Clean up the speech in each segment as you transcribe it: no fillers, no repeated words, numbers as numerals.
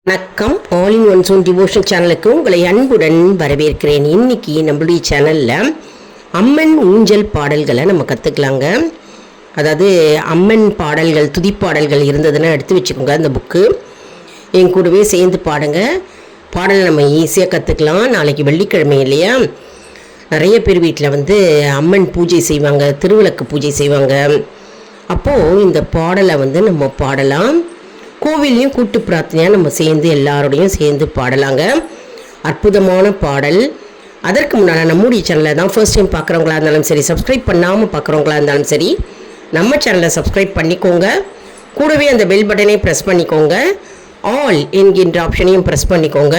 வணக்கம். All in one zone devotion சேனலுக்கு உங்களை அன்புடன் வரவேற்கிறேன். இன்னைக்கு நம்மளுடைய சேனலில் அம்மன் ஊஞ்சல் பாடல்களை நம்ம கற்றுக்கலாங்க. அதாவது அம்மன் பாடல்கள், துதிப்பாடல்கள் இருந்ததுன்னா எடுத்து வச்சுக்கோங்க. அந்த புக்கு என் கூடவே சேர்ந்து பாடுங்க. பாடலை நம்ம ஈஸியாக கற்றுக்கலாம். நாளைக்கு வெள்ளிக்கிழமை இல்லையா, நிறைய பேர் வீட்டில் அம்மன் பூஜை செய்வாங்க, திருவிளக்கு பூஜை செய்வாங்க. அப்போது இந்த பாடலை நம்ம பாடலாம். கோவிலையும் கூட்டு பிரார்த்தனையாக நம்ம சேர்ந்து எல்லாரோடையும் சேர்ந்து பாடலாங்க. அற்புதமான பாடல். அதற்கு முன்னால் நம்முடைய சேனலை தான் ஃபர்ஸ்ட் டைம் பார்க்குறவங்களா இருந்தாலும் சரி, சப்ஸ்கிரைப் பண்ணாமல் பார்க்குறவங்களா இருந்தாலும் சரி, நம்ம சேனலை சப்ஸ்கிரைப் பண்ணிக்கோங்க. கூடவே அந்த பெல் பட்டனை ப்ரெஸ் பண்ணிக்கோங்க. ஆல் என்கின்ற ஆப்ஷனையும் ப்ரெஸ் பண்ணிக்கோங்க.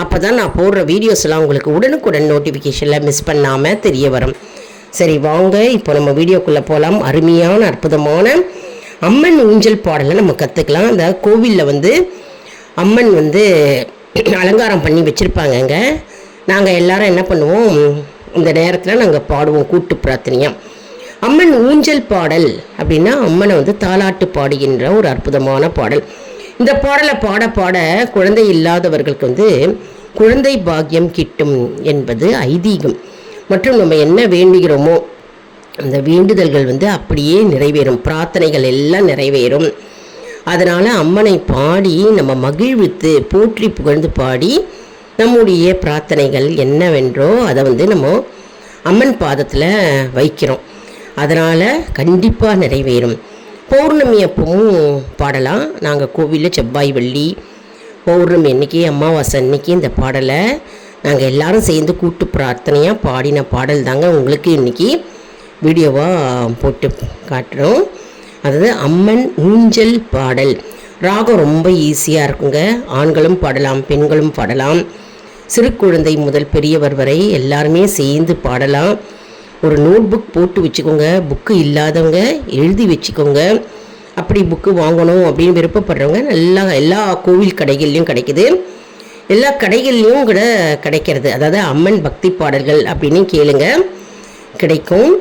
அப்போ தான் நான் போடுற வீடியோஸ்லாம் உங்களுக்கு உடனுக்குடன் நோட்டிஃபிகேஷனில் மிஸ் பண்ணாமல் தெரிய வரும். சரி வாங்க, இப்போ நம்ம வீடியோக்குள்ளே போகலாம். அருமையான அற்புதமான அம்மன் ஊஞ்சல் பாடலை நம்ம கற்றுக்கலாம். அந்த கோவிலில் அம்மன் அலங்காரம் பண்ணி வச்சுருப்பாங்கங்க. நாங்கள் எல்லாரும் என்ன பண்ணுவோம், இந்த நேரத்தில் நாங்கள் பாடுவோம் கூட்டு பிரார்த்தனையாக. அம்மன் ஊஞ்சல் பாடல் அப்படின்னா அம்மனை தாலாட்டு பாடுகின்ற ஒரு அற்புதமான பாடல். இந்த பாடலை பாட பாட குழந்தை இல்லாதவர்களுக்கு குழந்தை பாக்கியம் கிட்டும் என்பது ஐதீகம். மற்றும் நம்ம என்ன வேண்டுகிறோமோ அந்த வேண்டுதல்கள் அப்படியே நிறைவேறும், பிரார்த்தனைகள் எல்லாம் நிறைவேறும். அதனால் அம்மனை பாடி நம்ம மகிழ்வித்து போற்றி புகழ்ந்து பாடி நம்முடைய பிரார்த்தனைகள் என்னவென்றோ அதை நம்ம அம்மன் பாதத்தில் வைக்கிறோம். அதனால் கண்டிப்பாக நிறைவேறும். பௌர்ணமி அப்பவும் பாடலாம். நாங்கள் கோவிலில் செவ்வாய் வெள்ளி பௌர்ணமி அன்னைக்கு, அமாவாசை அன்னைக்கு இந்த பாடலை நாங்கள் எல்லாரும் சேர்ந்து கூட்டு பிரார்த்தனையாக பாடின பாடல் தாங்க உங்களுக்கு இன்றைக்கி வீடியோவாக போட்டு காட்டுறோம். அதாவது அம்மன் ஊஞ்சல் பாடல். ராகம் ரொம்ப ஈஸியாக இருக்குங்க. ஆண்களும் பாடலாம், பெண்களும் பாடலாம். சிறு குழந்தை முதல் பெரியவர் வரை எல்லாருமே சேர்ந்து பாடலாம். ஒரு நோட் புக் போட்டு வச்சுக்கோங்க. புக்கு இல்லாதவங்க எழுதி வச்சுக்கோங்க. அப்படி புக்கு வாங்கணும் அப்படின்னு விருப்பப்படுறவங்க எல்லா கோவில் கடைகள்லையும் கிடைக்குது, எல்லா கடைகள்லையும் கூட கிடைக்கிறது. அதாவது அம்மன் பக்தி பாடல்கள் அப்படின்னு கேளுங்க, கிடைக்கும்.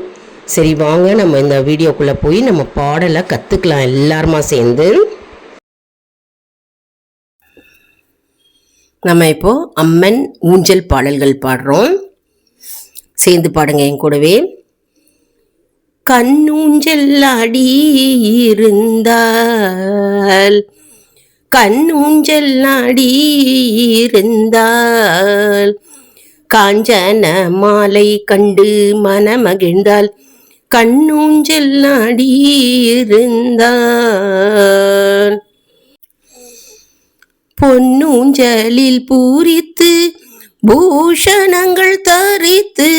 சரி வாங்க, நம்ம இந்த வீடியோக்குள்ளே போய் நம்ம பாடலை கற்றுக்கலாம் எல்லாருமா சேர்ந்து. நம்ம இப்போது அம்மன் ஊஞ்சல் பாடல்கள் பாடுறோம். சேர்ந்து பாடுங்க என் கூடவே. கண்ணூஞ்சல் ஆடி இருந்தால், கண்ணூஞ்சல் ஆடி இருந்தால், காஞ்சன மாலை கண்டு மனமகிழ்ந்தால், கண்ணூஞ்சல் ஆடியிருந்தாள். பொன்னூஞ்சலில் பூரித்து பூஷணங்கள் தரித்து,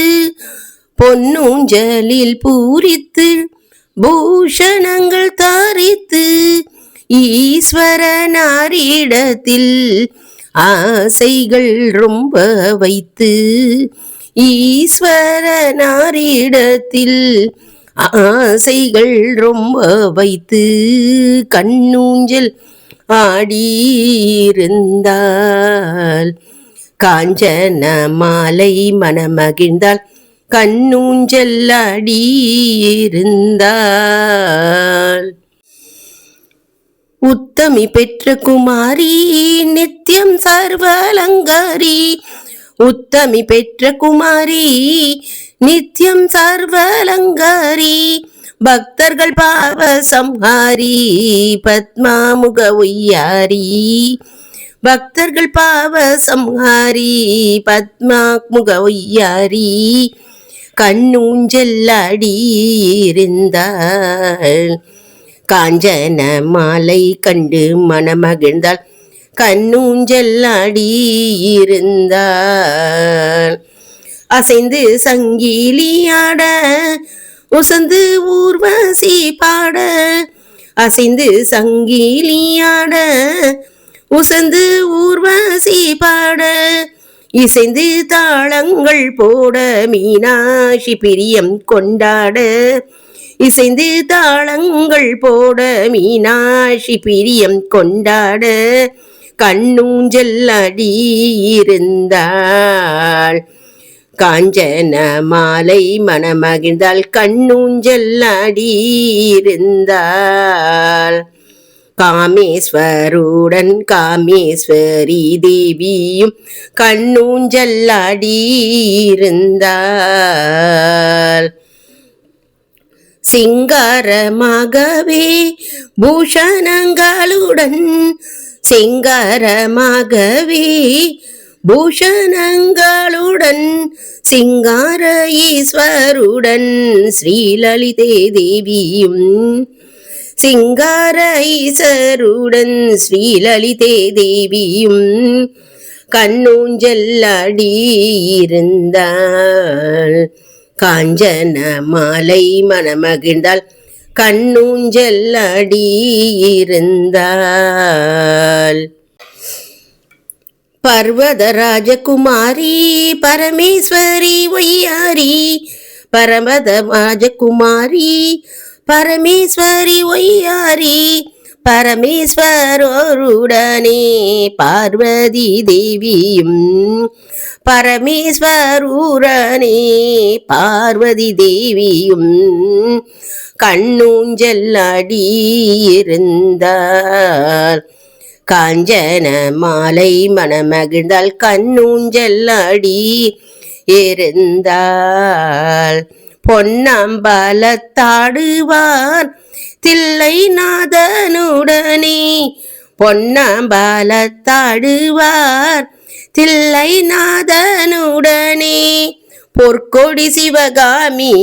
பொன்னூஞ்சலில் பூரித்து பூஷணங்கள் தரித்து, ஈஸ்வரனாரிடத்தில் ஆசைகள் ரொம்ப வைத்து, ஈஸ்வரனாரிடத்தில் ஆசைகள் ரொம்ப வைத்து, கண்ணூஞ்சல் ஆடியிருந்தால், காஞ்சன மாலை மனமகிழ்ந்தால், கண்ணூஞ்சல் ஆடியிருந்தால். உத்தமி பெற்ற குமாரி நித்தியம் சர்வலங்காரி, உத்தமி பெற்ற குமாரி நித்தியம் சர்வலங்காரி, பக்தர்கள் பாவ சம்ஹாரி பத்மாமுக உய்யாரி, பக்தர்கள் பாவ சம்ஹாரி பத்மாமுக உய்யாரி, கண்ணூஞ்சல் ஆடியிருந்தாள். காஞ்சன மாலை கண்டு மனமகிழ்ந்தாள், கண்ணூஞ்சல் ஆடியிருந்தாள். அசைந்து சங்கீலியாட உசந்து ஊர்வசி பாட, அசைந்து சங்கீலியாட உசந்து ஊர்வசி பாட, இசைந்து தாளங்கள் போட மீனாட்சி பிரியம் கொண்டாட, இசைந்து தாளங்கள் போட மீனாட்சி பிரியம் கொண்டாட, கண்ணூஞ்சல் ஆடியிருந்தாள். காஞ்சன மாலை மனமகிழ்ந்தால், கண்ணூஞ்சல் ஆடியிருந்தாள். காமேஸ்வருடன் காமேஸ்வரி தேவியும் கண்ணூஞ்சல்லாடியிருந்தாள். சிங்காரமாகவே பூஷணங்களுடன் சிங்காரமாகவே பூஷணங்களுடன் சிங்கார ஈஸ்வருடன் ஸ்ரீலலிதே தேவியும் சிங்கார ஈஸ்வருடன் ஸ்ரீலலிதே தேவியும் கண்ணூஞ்சல்லாடியிருந்தாள். காஞ்சன மாலை மனமகிழ்ந்தாள் கண்ணூஞ்சல்லாடியிருந்தாள். பர்வத ராஜகுமாரி பரமேஸ்வரி ஒய்யாரி பரமத ராஜகுமாரி பரமேஸ்வரி ஒய்யாரி பரமேஸ்வரோருடனே பார்வதி தேவியும் பரமேஸ்வரூரனே பார்வதி தேவியும் கண்ணூஞ்சல்லாடியிருந்தார். காஞ்சன மாலை மனமகிழ்ந்தால் கண்ணூஞ்சல்லாடி இருந்தாள். பொன்னம்பலத்தாடுவார் தில்லை நாதனுடனே பொன்னம்பலத்தாடுவார் தில்லை நாதனுடனே பொற்கொடி சிவகாமி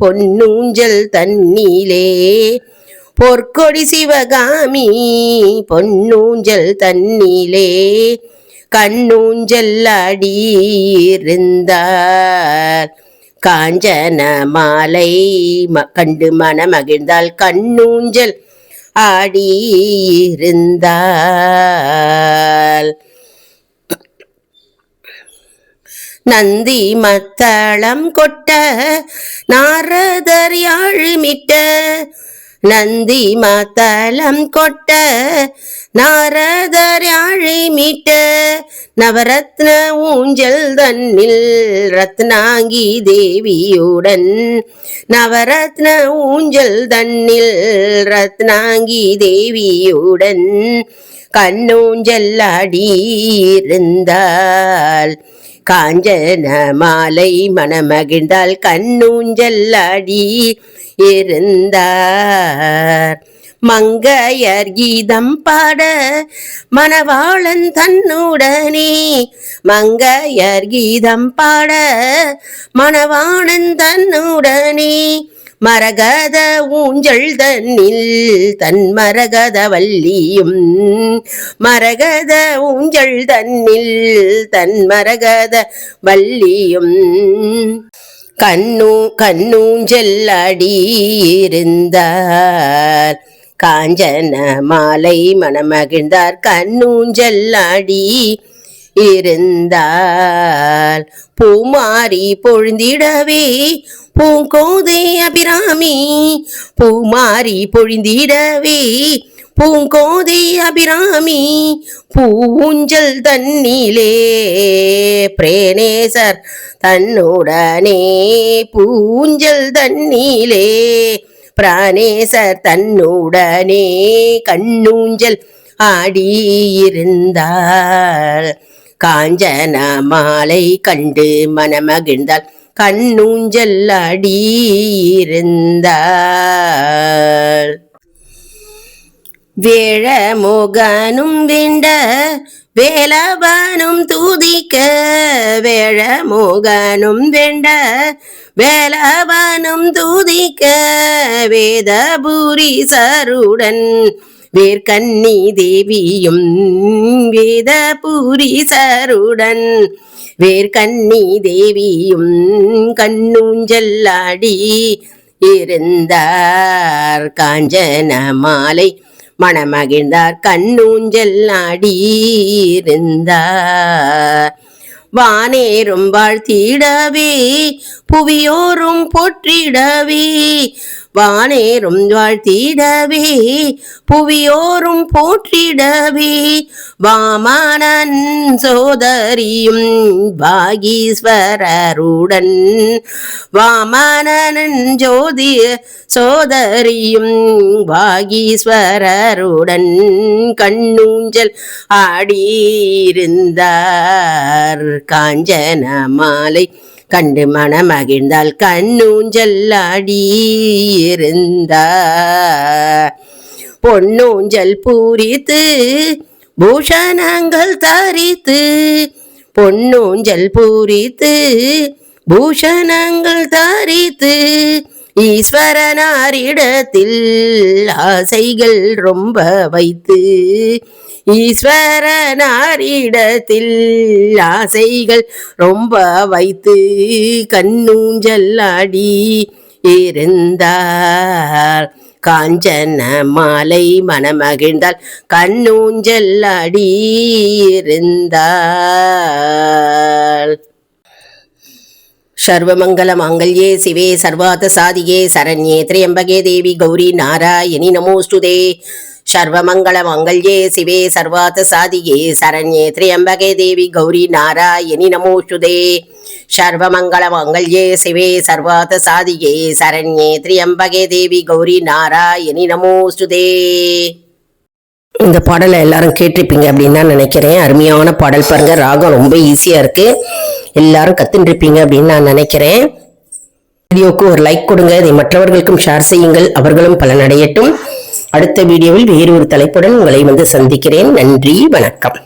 பொன்னூஞ்சல் தன்னிலே பொற்கொடி சிவகாமி பொன்னூஞ்சல் தன்னிலே கண்ணூஞ்சல்லாடியிருந்தார். காஞ்சன மாலை கண்டு மனமகிழ்ந்தால் கண்ணூஞ்சல் ஆடியிருந்தாள். நந்தி மத்தளம் கொட்ட நாரதர் யாழுமிட்ட நந்தி மத்தளம் கொட்ட நாரதர் யாழுமிட்ட நவரத்ன ஊஞ்சல் தன்னில் ரத்னாங்கி தேவியுடன் நவரத்ன ஊஞ்சல் தன்னில் ரத்னாங்கி தேவியுடன் கண்ணூஞ்சல்லாடியிருந்தாள். காஞ்சன மாலை மனமகிழ்ந்தால் கண்ணூஞ்சல்லாடி இருந்தார். மங்கையர் கீதம் பாட மணவாளன் தன்னுடனே மங்கையர் கீதம் பாட மணவாளன் தன்னுடனே மரகத ஊஞ்சல் தன்னில் தன் மரகத வல்லியும் மரகத ஊஞ்சல் தன்னில் தன் மரகத வல்லியும் கண்ணூஞ்சல்லாடியிருந்தார். காஞ்சன மாலை மனமகிழ்ந்தார் கண்ணூஞ்சல்லாடி இருந்தாள். பூமாரி பொழுந்திடவே பூங்கோதை அபிராமி பூமாரி பொழிந்திடவே பூங்கோதை அபிராமி பூஞ்சல் தன்னிலே பிரேனேசர் தன்னுடனே பூஞ்சல் தன்னிலே பிராணேசர் தன்னுடனே கண்ணூஞ்சல் ஆடியிருந்தாள். காஞ்சன மாலை கண்டு மனமகிழ்ந்தாள் கண்ணூஞ்சல் ஆடியிருந்தாள். வேழமோகனும் வேண்ட வேலவனும் தூதிக்க வேழமோகனும் வேண்ட வேலவனும் தூதிக்க வேதபுரீசருடன் வேர்க்கண்ணி தேவியும் வேதபுரீசருடன் வேர்க்கண்ணி தேவியும் கண்ணூஞ்சல்லாடி இருந்தார். காஞ்சன மாலை மணமகிழ்ந்தார் கண்ணூஞ்சல்லாடி இருந்தார். வானேரும் வாழ்த்திடவே புவியோரும் போற்றிடவே வானேரும் வாழ்த்திடவே புவியோரும் போற்றிடவே வாமனன் சோதரியும் வாகீஸ்வரருடன் வாமனன் ஜோதி சோதரியும் வாகீஸ்வரருடன் கண்ணூஞ்சல் ஆடியிருந்தார் காஞ்சன மாலை கண்டு மனமகிழ்ந்தால் கண்ணூஞ்சல் ஆடியிருந்தார் பொன்னூஞ்சல் பூரித்து பூஷணங்கள் தரித்து பொன்னூஞ்சல் பூரித்து பூஷணங்கள் தரித்து ஈஸ்வரனாரிடத்தில் ஆசைகள் ரொம்ப வைத்து ஈஸ்வரனாரிடத்தில் ஆசைகள் ரொம்ப வைத்து கண்ணூஞ்சல் ஆடி இருந்தார் காஞ்சன மாலை மனமகிழ்ந்தால் கண்ணூஞ்சல் ஆடி இருந்தார். சர்வமங்கல மாங்கல்யே சிவே சர்வார்த்த சாதிகே சரண்யே த்ரியம்பகே தேவி கௌரி நாராயணி நமோஸ்துதே. சர்வமங்கள மாங்கல்யே சிவே சர்வார்த்த சாதிகே சரண்யே த்ரியம்பகே தேவி கௌரி நாராயணி நமோஸ்துதே. சர்வமங்கள மாங்கல்யே சிவே சர்வார்த்த சாதிகே சரண்யே த்ரியம்பகே தேவி கௌரி நாராயணி நமோஸ்துதே. இந்த பாடலை எல்லாரும் கேட்டிருப்பீங்க அப்படின்னு தான் நினைக்கிறேன். அருமையான பாடல் பாருங்க, ராகம் ரொம்ப ஈஸியா இருக்கு, எல்லாரும் கத்துருப்பீங்க அப்படின்னு நான் நினைக்கிறேன். வீடியோவுக்கு ஒரு லைக் கொடுங்க, இதை மற்றவர்களுக்கும் ஷேர் செய்யுங்கள், அவர்களும் பலனடையட்டும். அடுத்த வீடியோவில் வேறு ஒரு தலைப்புடன் உங்களை சந்திக்கிறேன். நன்றி, வணக்கம்.